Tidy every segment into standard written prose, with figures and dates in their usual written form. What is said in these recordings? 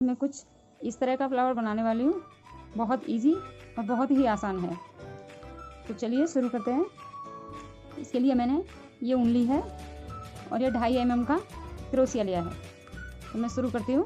मैं कुछ इस तरह का फ्लावर बनाने वाली हूँ। बहुत इजी और बहुत ही आसान है। तो चलिए शुरू करते हैं। इसके लिए मैंने ये ऊन ली है और ये 2.5 mm का क्रोशिया लिया है। तो मैं शुरू करती हूँ।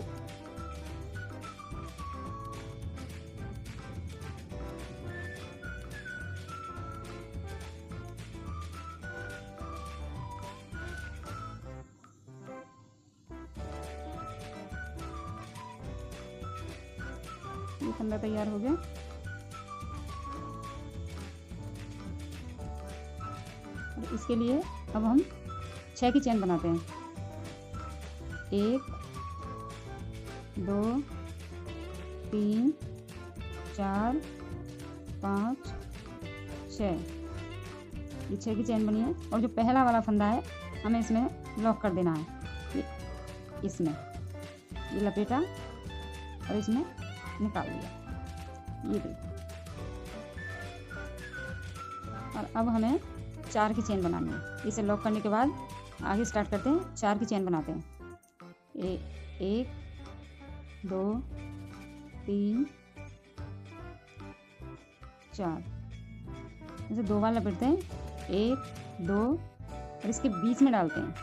ये फंदा तैयार हो गया। और इसके लिए अब हम 6 की चेन बनाते हैं। 1 2 3 4 5 6। ये 6 की चेन बनी है। और जो पहला वाला फंदा है हमें इसमें लॉक कर देना है। इसमें ये लपेटा और इसमें निकाल दिया। ये देखो। और अब हमें 4 की चेन बनानी है। इसे लॉक करने के बाद आगे स्टार्ट करते हैं। 4 की चेन बनाते हैं। 1 2 3 4। जैसे 2 बार लपेटते हैं। 1 2 और इसके बीच में डालते हैं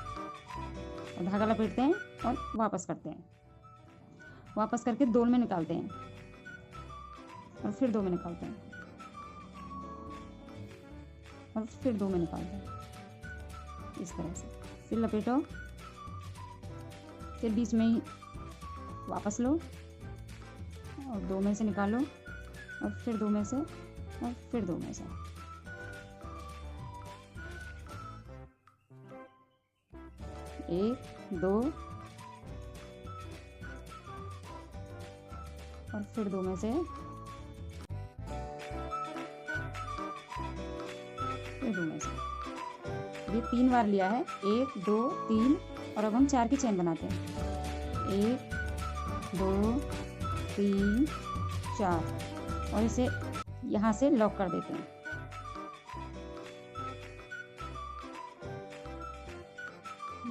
और धागा लपेटते हैं और वापस करते हैं। वापस करके 2 में निकालते हैं और फिर 2 में निकालते हैं और फिर 2 में निकालते हैं। इस तरह से फिर लपेटो, फिर बीच में ही वापस लो और 2 में से निकालो और फिर 2 में से और फिर 2 में से। एक 2 और फिर 2 में से फिर 2 में से। ये 3 बार लिया है। 1 2 3 और अब हम 4 की चेन बनाते हैं। 1 2 3 4 और इसे यहाँ से लॉक कर देते हैं।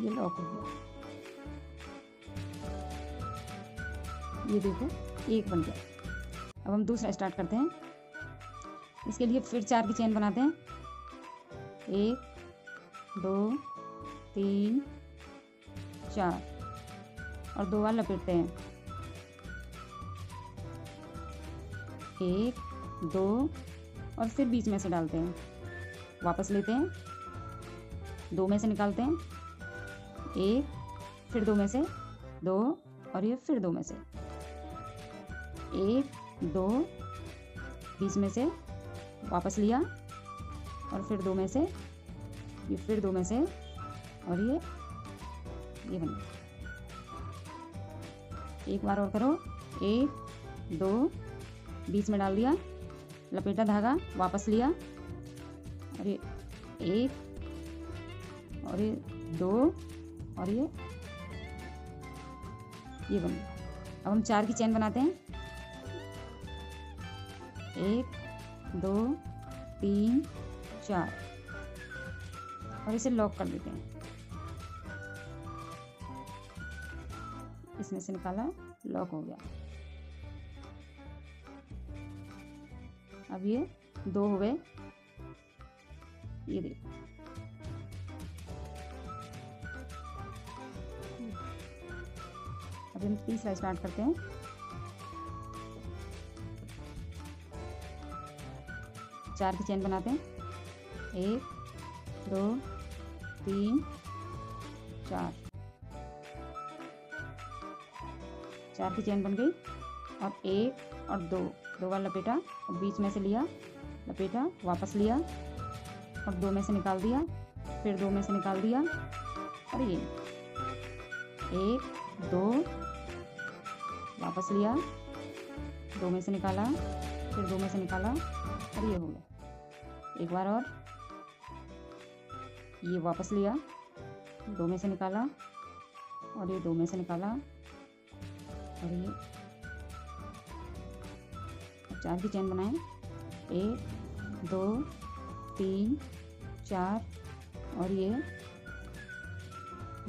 ये लॉक हो गया। ये देखो एक बन गया। अब हम दूसरा स्टार्ट करते हैं। इसके लिए फिर 4 की चेन बनाते हैं। 1 2 3 4 और 2 बार लपेटते हैं। 1 2 और फिर बीच में से डालते हैं। वापस लेते हैं। 2 में से निकालते हैं। 1 फिर 2 में से 2 और ये फिर 2 में से। 1 2 बीच में से वापस लिया और फिर 2 में से, ये फिर 2 में से और ये बन गया। एक बार और करो। 1 2 बीच में डाल दिया, लपेटा धागा, वापस लिया और ये 1 और ये 2 और ये बन गया। अब हम 4 की चेन बनाते हैं। 1 2 3 4 और इसे लॉक कर देते हैं। इसमें से निकाला, लॉक हो गया। अब ये 2 हो गए। ये देखो। अब हम तीसरा स्टार्ट करते हैं। 4 की चेन बनाते हैं। 1 2 3 4 4 की चेन बन गई। और 1 और 2 बार लपेटा और बीच में से लिया, लपेटा, वापस लिया और 2 में से निकाल दिया, फिर 2 में से निकाल दिया और ये 1 2 वापस लिया, 2 में से निकाला, फिर 2 में से निकाला और ये हो गया। एक बार और, ये वापस लिया, 2 में से निकाला और ये 2 में से निकाला और ये 4 की चेन बनाएं। 1 2 3 4 और ये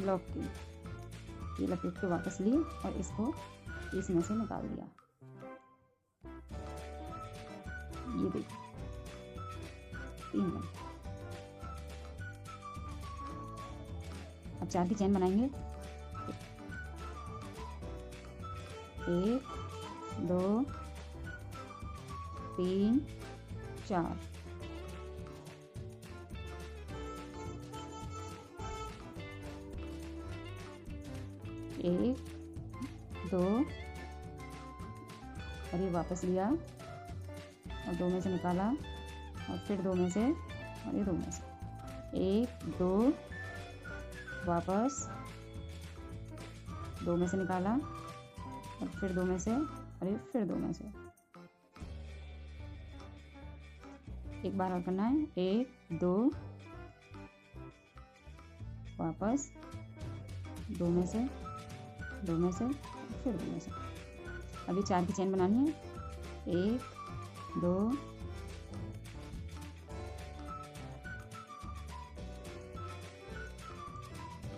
लॉक की, ये लपेट के वापस लिए और इसको इसमें से निकाल दिया। ये देखिए 3 बन। अब 4 की चेन बनाएंगे। 1 2 3 4। एक 2 और ये वापस लिया और 2 में से निकाला और फिर 2 में से और ये 2 में से 1 2 वापस 2 में से निकाला और फिर 2 में से और ये फिर 2 में से। एक बार और करना है। 1 2 वापस 2 में से 2 में से फिर 2 में से। अभी 4 की चेन बनानी है। 1 2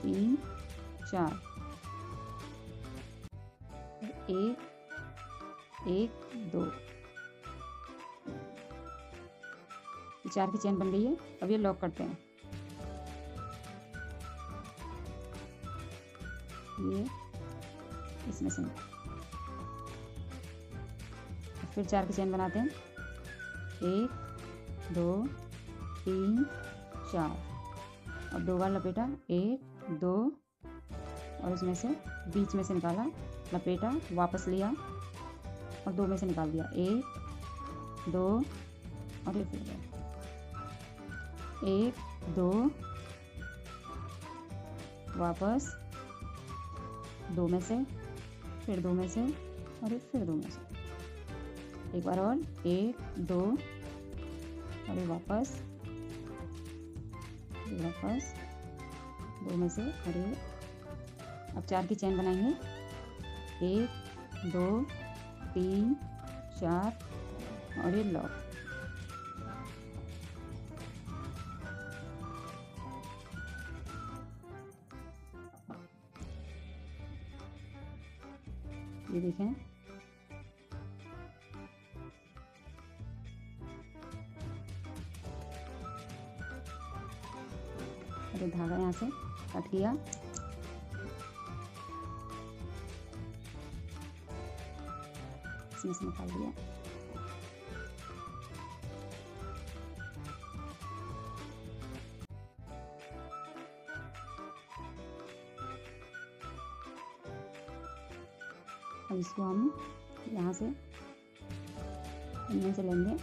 3 4। 1 1 2। 4 की चेन बन गई है। अब ये लॉक करते हैं। ये इसमें से फिर 4 की चेन बनाते हैं। 1 2 3 4। अब 2 बार लपेटा। 1 2 और उसमें से बीच में से निकाला, लपेटा, वापस लिया और 2 में से निकाल दिया। 1 2 और ये फिर 1 2 वापस 2 में से फिर 2 में से और ये फिर 2 में से। एक बार और। 1 2 और ये वापस 2 में से और ये। अब 4 की चेन बनाएंगे। 1 2 3 4 और ये लॉक। ये देखें अरे धागा यहाँ से कट किया। इसमें से निकाल दिया। अब इसको हम यहाँ से इनमें से लेंगे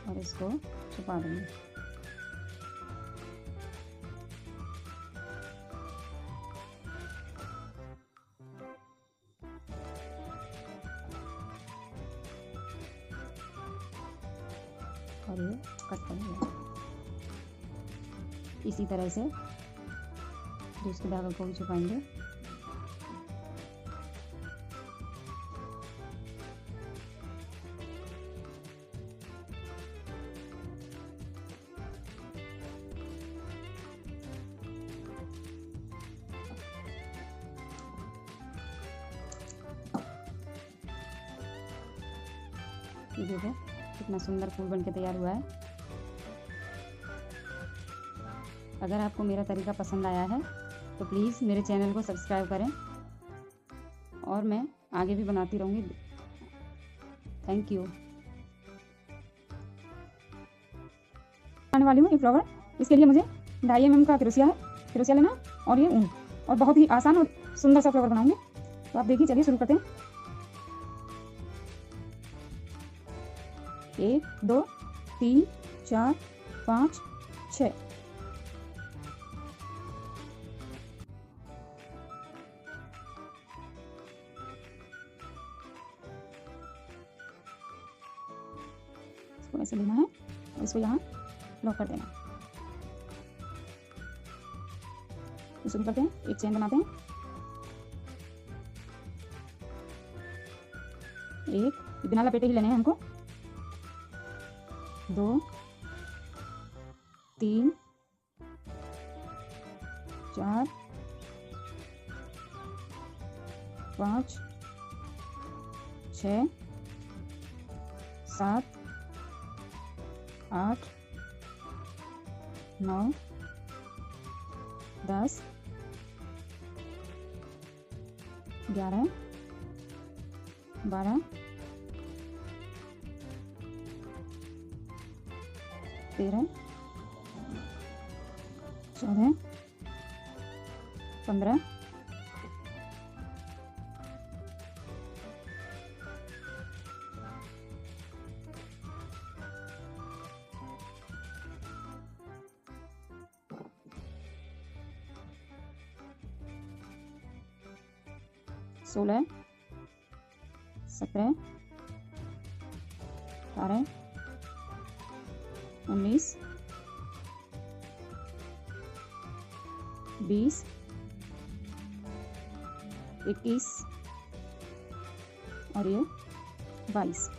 और इसको छुपा देंगे। और ये कट कर दिया। इसी तरह से दूसरे धागे को भी छुपाएंगे। ये देखो कितना सुंदर फूल बनके तैयार हुआ है। अगर आपको मेरा तरीका पसंद आया है तो प्लीज़ मेरे चैनल को सब्सक्राइब करें और मैं आगे भी बनाती रहूँगी। Thank you. बनाने वाली हूँ एक फ्लावर। इसके लिए मुझे 2.5 mm का क्रोशिया लेना और ये ऊन, और बहुत ही आसान और सुंदर सा फ्लावर बनाऊंगी। तो आप देखिए, चलिए शुरू करते हैं। 1 2 3 4 5 6। इसको ऐसे लेना है और इसको यहाँ लॉक कर देना। तो शुरू करते हैं। एक चेन बनाते हैं। एक बिना लपेटे ही लेने हैं हमको। 2 3 4 5 6 7 8 9 10 11 12 13 14 15 16 17 18 19 20 21 और ये 22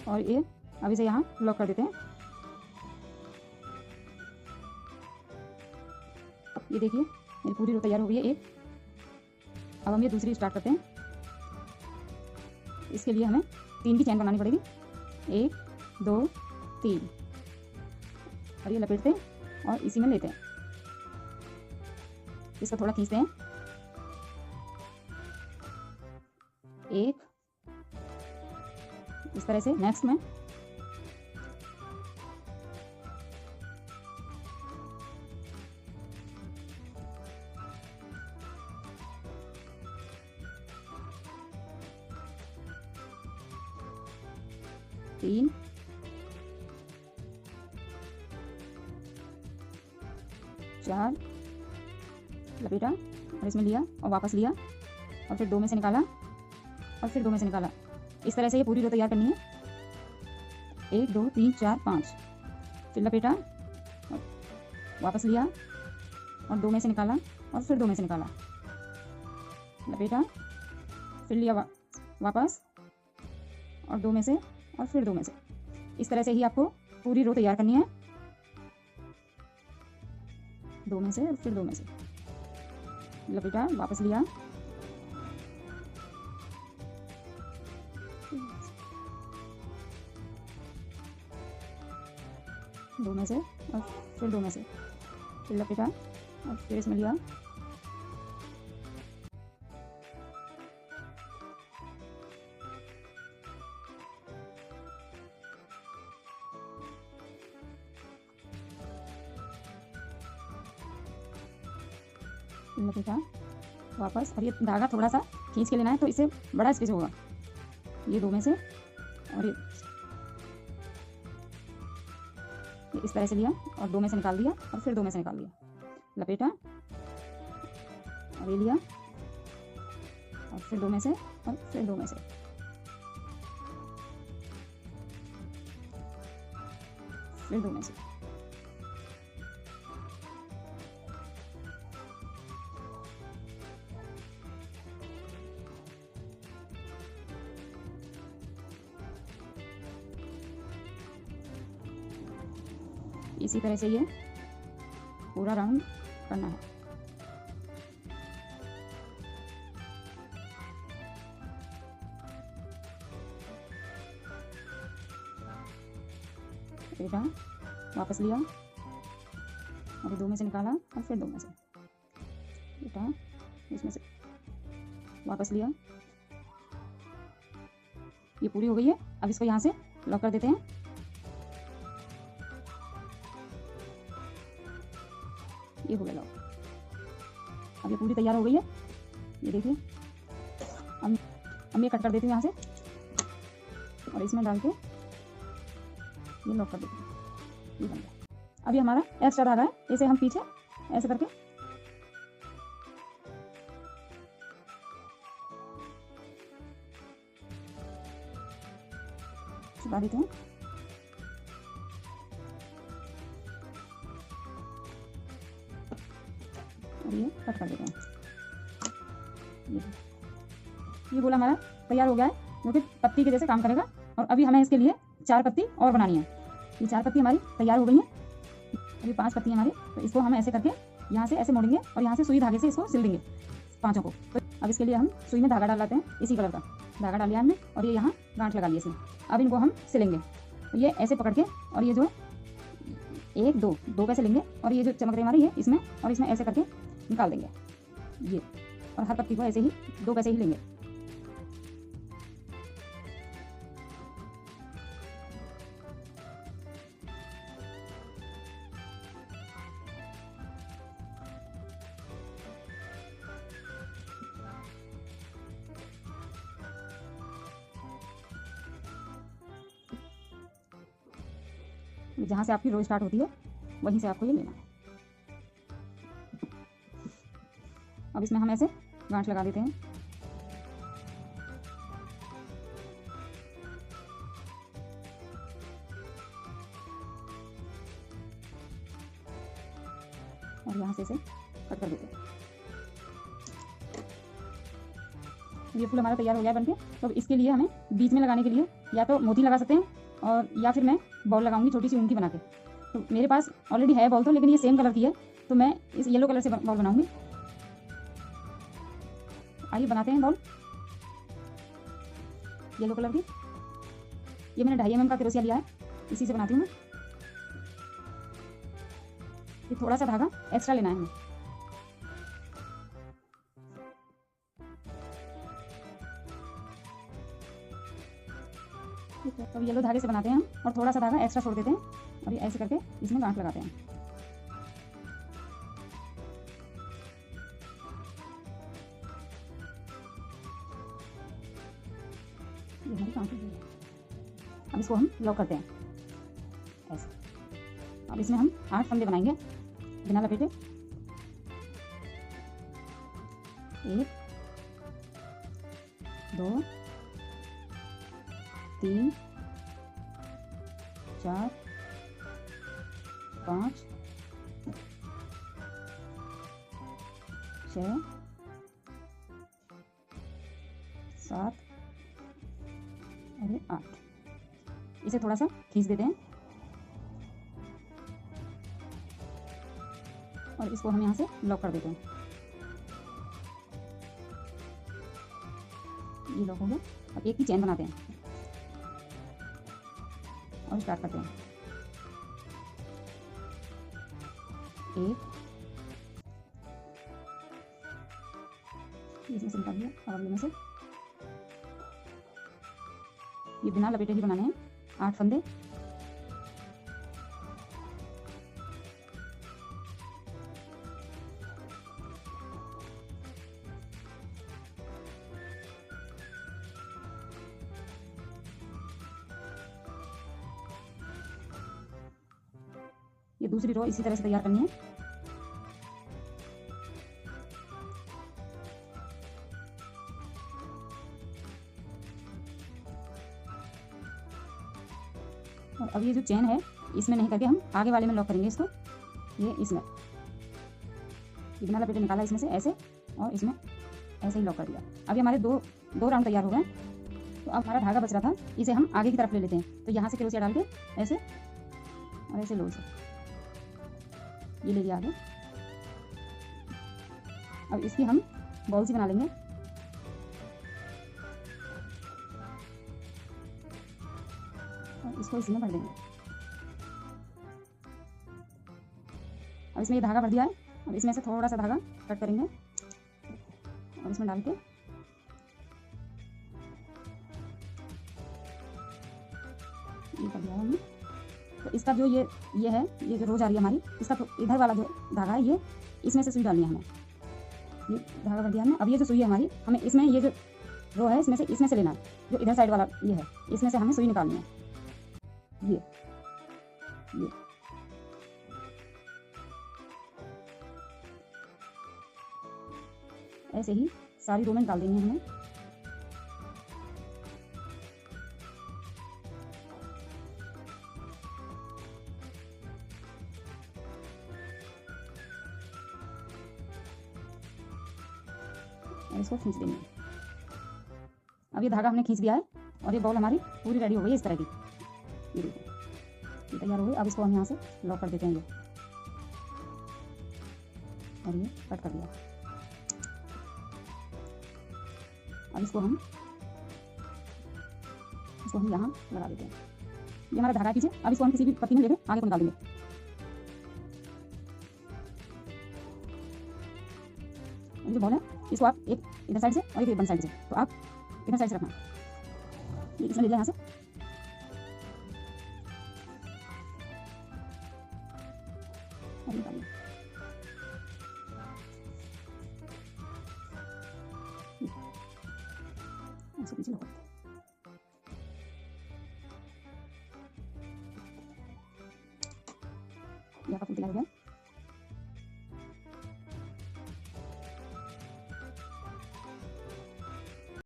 और ये अब इसे यहाँ लॉक कर देते हैं। ये देखिए मेरी पूरी रो तैयार हो गई है एक। अब हम ये दूसरी स्टार्ट करते हैं। इसके लिए हमें 3 की चैन बनानी पड़ेगी, 1 2 3 और ये लपेटते हैं और इसी में लेते हैं। इसको थोड़ा खींचते हैं, 1 इस तरह से। नेक्स्ट में तीन, 4 लपेटा और इसमें लिया और वापस लिया और फिर 2 में से निकाला और फिर 2 में से निकाला। इस तरह से ये पूरी रो तैयार करनी है। 1 2 3 4 5 फिर लपेटा और वापस लिया और 2 में से निकाला और फिर 2 में से निकाला, लपेटा फिर लिया वापस और 2 में से और फिर 2 में से। इस तरह से ही आपको पूरी रो तैयार करनी है। 2 में से और फिर 2 में से, लपेटा वापस लिया, दो में से और फिर 2 में से, फिर लपेटा और फिर इसमें लिया, लपेटा वापस। और ये धागा थोड़ा सा खींच के लेना है तो इससे बड़ा स्पेस होगा। ये 2 में से और ये इस तरह से लिया और 2 में से निकाल दिया और फिर 2 में से निकाल दिया, लपेटा और ये लिया और फिर 2 में से और फिर 2 में से, फिर 2 में से। इसी तरह से ये पूरा राउंड करना है। बेटा वापस लिया और 2 में से निकाला और फिर 2 में से, बेटा इसमें से वापस लिया। ये पूरी हो गई है। अब इसको यहाँ से लॉक कर देते हैं। ये हो गया लॉक। अब ये पूरी तैयार हो गई है। ये देखिए अब ये कट कर देती हूँ यहाँ से और इसमें डाल के ये लॉक कर देते हैं। ये बन गया। अब ये हमारा एक्स्ट्रा धागा है, इसे हम पीछे ऐसे करके छुपा देते हैं। और ये कट कर देते हैं। ये गोला हमारा तैयार हो गया है, जो कि पत्ती के जैसे काम करेगा। और अभी हमें इसके लिए 4 पत्ती और बनानी है। ये 4 पत्ती हमारी तैयार हो गई हैं। अभी 5 पत्ती हमारी, तो इसको हम ऐसे करके यहाँ से ऐसे मोड़ेंगे और यहाँ से सुई धागे से इसको सिल देंगे 5 को। तो अब इसके लिए हम सुई में धागा डाल लाते हैं, इसी कलर का धागा डाल लिया हमने और ये यहाँ गांठ लगा लिया इसमें। अब इनको हम सिलेंगे, तो ये ऐसे पकड़ के और ये जो 1 2 पैसे लेंगे और ये जो चमक रहे हमारे ये इसमें और इसमें ऐसे करके निकाल देंगे ये, और हर पत्ती को ऐसे ही 2 पैसे ही लेंगे। जहाँ से आपकी रो स्टार्ट होती है वहीं से आपको ये लेना है। अब इसमें हम ऐसे गांठ लगा देते हैं। और यहाँ से इसे कट कर देते हैं। ये फूल हमारा तैयार हो गया बनके। तो इसके लिए हमें बीच में लगाने के लिए या तो मोती लगा सकते हैं और या फिर मैं बॉल लगाऊंगी छोटी सी ऊन की बना के। तो मेरे पास ऑलरेडी है बॉल तो, लेकिन ये सेम कलर की है तो मैं इस येलो कलर से बॉल बनाऊंगी। आइए बनाते हैं बॉल येलो कलर की। ये मैंने 2.5 mm का क्रोशिया लिया है, इसी से बनाती हूँ मैं। ये थोड़ा सा धागा एक्स्ट्रा लेना है हमें। तो येलो धागे से बनाते हैं हम और थोड़ा सा धागा एक्स्ट्रा छोड़ देते हैं और ये ऐसे करके इसमें गांठ लगाते हैं। ये हमारी गांठ है। अब इसको हम लॉक करते हैं ऐसे। अब इसमें हम 8 फंदे बनाएंगे बिना लपेटे। 1 2 3 4 5 6 7 और 8। इसे थोड़ा सा खींच देते हैं और इसको हम यहाँ से लॉक कर देते हैं। ये लॉक हो गया। अब एक की चेन बनाते हैं और स्टार्ट करते हैं। 1 इसमें से निकाल दिया और अगले में से ये बिना लपेटे ही बनाने हैं 8 फंदे। ये दूसरी रो इसी तरह से तैयार करनी है। और अब ये जो चेन है इसमें नहीं करके हम आगे वाले में लॉक करेंगे इसको। ये इसमें बिना लपेटे निकाला इसमें से ऐसे और इसमें ऐसे ही लॉक कर दिया। अभी हमारे दो राउंड तैयार हो गए। तो अब हमारा धागा बच रहा था, इसे हम आगे की तरफ ले लेते हैं। तो यहाँ से क्रोशिया डाल के ऐसे और ऐसे लो इसे, ये ले लिया आगे। अब इसकी हम बॉल सी बना लेंगे। और इसको इसी में भर देंगे। अब इसमें ये धागा भर दिया है। अब इसमें से थोड़ा सा धागा कट करेंगे और इसमें डाल के ये कर दिया हमने। तो इसका जो ये है, ये जो रो जा रही है हमारी, इसका तो इधर वाला जो धागा है ये इसमें से सुई डालनी है हमें। ये धागा कर दिया हमने। अब ये जो सुई है हमारी, हमें इसमें ये जो रो है इसमें से लेना है। जो इधर साइड वाला ये है, इसमें से हमें सुई निकालनी है। ये ऐसे ही सारी रो में निकाल देंगे हमें। इसको खींच देंगे। अब ये धागा हमने खींच दिया है और ये बॉल हमारी पूरी रेडी हो गई है इस तरह की। ये देखो ये तैयार हो गई। अब इसको हम यहाँ से लॉक कर देते हैं। ये और ये कट कर दिया। अब इसको हम यहाँ लगा देते हैं। ये हमारा धागा है पीछे। अब इसको हम किसी भी पत्ती में लेके आगे को निकाल देंगे। जो बॉल है इसको आप एक इधर साइड से और एक इधर साइड से, तो आप इधर साइड से रखना। ये इसमें ले लिया यहाँ से। और निकाल लिया। ऐसे पीछे लगा। ये आपका फूल तैयार हो गया।